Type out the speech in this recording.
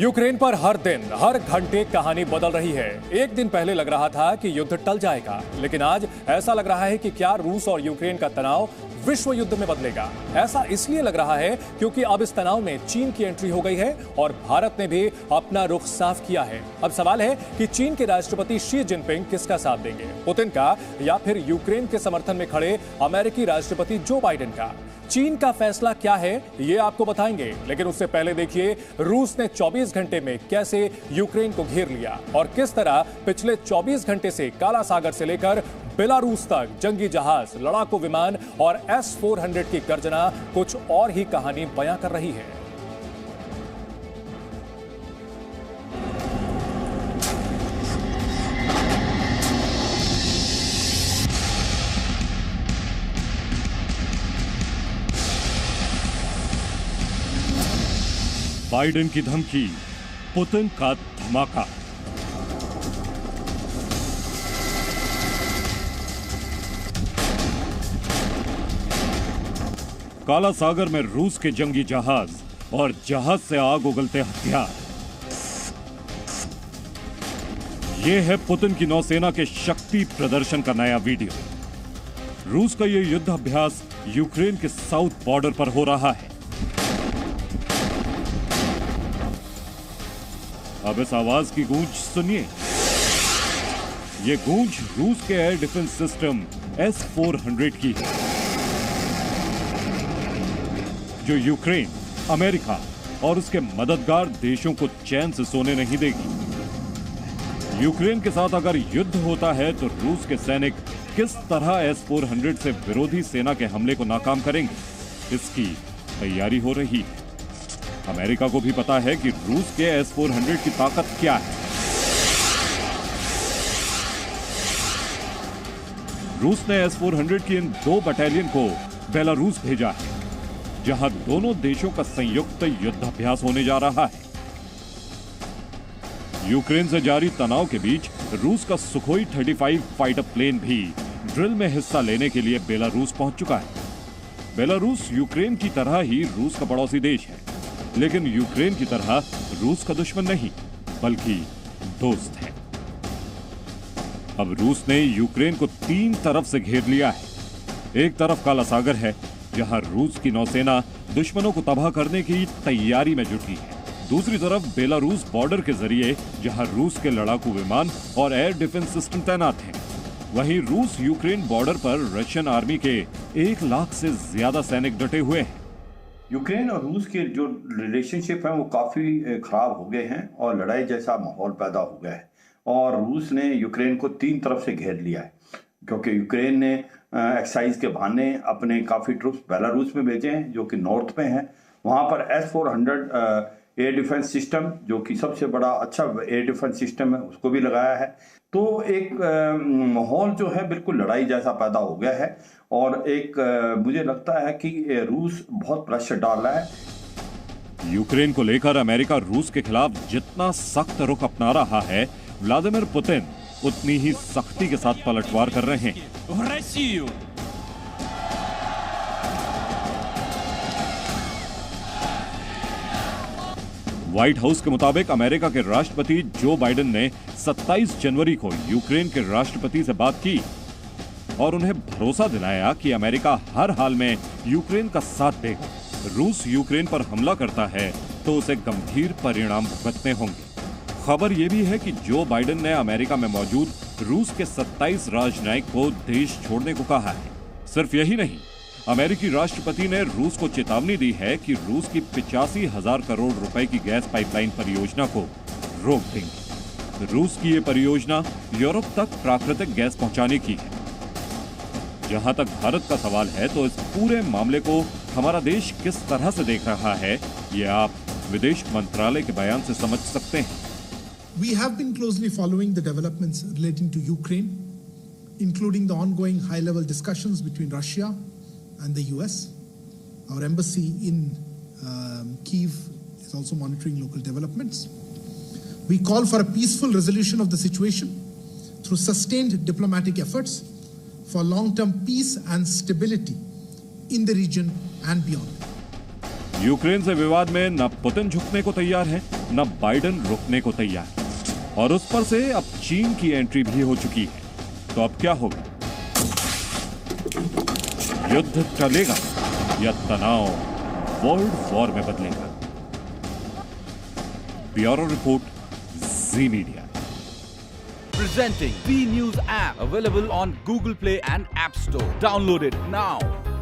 Ukraine पर हर दिन हर घंटे कहानी बदल रही है। एक दिन पहले लग रहा था कि युद्ध टल जाएगा, लेकिन आज ऐसा लग रहा है कि क्या रूस और यूक्रेन का तनाव विश्व युद्ध में बदलेगा। ऐसा इसलिए लग रहा है क्योंकि अब इस तनाव में चीन की एंट्री हो गई है और भारत ने भी अपना रुख साफ किया है। अब सवाल है कि चीन के राष्ट्रपति शी जिनपिंग किसका साथ देंगे, पुतिन का या फिर यूक्रेन के समर्थन में खड़े अमेरिकी राष्ट्रपति जो बाइडेन का। चीन का फैसला क्या है ये आपको बताएंगे, लेकिन उससे पहले देखिए रूस ने 24 घंटे में कैसे यूक्रेन को घेर लिया और किस तरह पिछले 24 घंटे से काला सागर से लेकर बेलारूस तक जंगी जहाज, लड़ाकू विमान और S-400 की गर्जना कुछ और ही कहानी बयां कर रही है। बाइडेन की धमकी, पुतिन का धमाका। काला सागर में रूस के जंगी जहाज और जहाज से आग उगलते हथियार। यह है पुतिन की नौसेना के शक्ति प्रदर्शन का नया वीडियो। रूस का यह युद्ध अभ्यास यूक्रेन के साउथ बॉर्डर पर हो रहा है। अब इस आवाज की गूंज सुनिए। यह गूंज रूस के एयर डिफेंस सिस्टम S-400 की है, जो यूक्रेन, अमेरिका और उसके मददगार देशों को चैन से सोने नहीं देगी। यूक्रेन के साथ अगर युद्ध होता है तो रूस के सैनिक किस तरह S-400 से विरोधी सेना के हमले को नाकाम करेंगे, इसकी तैयारी हो रही है। अमेरिका को भी पता है कि रूस के S-400 की ताकत क्या है। रूस ने S-400 की इन 2 बटालियन को बेलारूस भेजा है, जहां दोनों देशों का संयुक्त युद्धाभ्यास होने जा रहा है। यूक्रेन से जारी तनाव के बीच रूस का सुखोई 35 फाइटर प्लेन भी ड्रिल में हिस्सा लेने के लिए बेलारूस पहुंच चुका है। बेलारूस यूक्रेन की तरह ही रूस का पड़ोसी देश है, लेकिन यूक्रेन की तरह रूस का दुश्मन नहीं, बल्कि दोस्त है। अब रूस ने यूक्रेन को 3 तरफ से घेर लिया है। एक तरफ काला सागर है, जहां रूस की नौसेना दुश्मनों को तबाह करने की तैयारी में जुटी है। दूसरी तरफ बेलारूस बॉर्डर के जरिए, जहां रूस के लड़ाकू विमान और एयर डिफेंस सिस्टम तैनात हैं। वहीं रूस यूक्रेन बॉर्डर पर रशियन आर्मी के 1 लाख से ज्यादा सैनिक डटे हुए हैं। यूक्रेन और रूस के जो रिलेशनशिप है वो काफ़ी ख़राब हो गए हैं और लड़ाई जैसा माहौल पैदा हो गया है और रूस ने यूक्रेन को 3 तरफ से घेर लिया है, क्योंकि यूक्रेन ने एक्साइज के बहाने अपने काफ़ी ट्रुप्स बेलारूस में भेजे हैं जो कि नॉर्थ में है। वहाँ पर S-400 एयर डिफेंस सिस्टम, जो कि सबसे बड़ा अच्छा एयर डिफेंस सिस्टम है, उसको भी लगाया है। तो एक माहौल जो है बिल्कुल लड़ाई जैसा पैदा हो गया है और एक मुझे लगता है कि रूस बहुत प्रेशर डाल रहा है। यूक्रेन को लेकर अमेरिका रूस के खिलाफ जितना सख्त रुख अपना रहा है, व्लादिमीर पुतिन उतनी ही सख्ती के साथ पलटवार कर रहे हैं। व्हाइट हाउस के मुताबिक अमेरिका के राष्ट्रपति जो बाइडेन ने 27 जनवरी को यूक्रेन के राष्ट्रपति से बात की और उन्हें भरोसा दिलाया कि अमेरिका हर हाल में यूक्रेन का साथ देगा। रूस यूक्रेन पर हमला करता है तो उसे गंभीर परिणाम भुगतने होंगे। खबर यह भी है कि जो बाइडेन ने अमेरिका में मौजूद रूस के 27 राजनयिक को देश छोड़ने को कहा है। सिर्फ यही नहीं, अमेरिकी राष्ट्रपति ने रूस को चेतावनी दी है कि रूस की 85,000 करोड़ रुपए की गैस पाइपलाइन परियोजना को रोक देंगे। रूस की यह परियोजना यूरोप तक प्राकृतिक गैस पहुंचाने की है। जहां तक भारत का सवाल है तो इस पूरे मामले को हमारा देश किस तरह से देख रहा है, ये आप विदेश मंत्रालय के बयान से समझ सकते हैं। We have been closely following the developments relating to Ukraine, including the ongoing high-level discussions between Russia and the US. Our embassy in Kyiv is also monitoring local developments. We call for a peaceful resolution of the situation through sustained diplomatic efforts for long-term peace and stability in the region and beyond. Ukraine से विवाद में न Putin झुकने को तैयार है न Biden रुकने को तैयार, और उस पर से अब चीन की एंट्री भी हो चुकी है। तो अब क्या होगा? युद्ध टलेगा या तनाव वर्ल्ड वॉर में बदलेगा? Bureau report, ji media. Presenting V News app, available on Google Play and App Store. Download it now.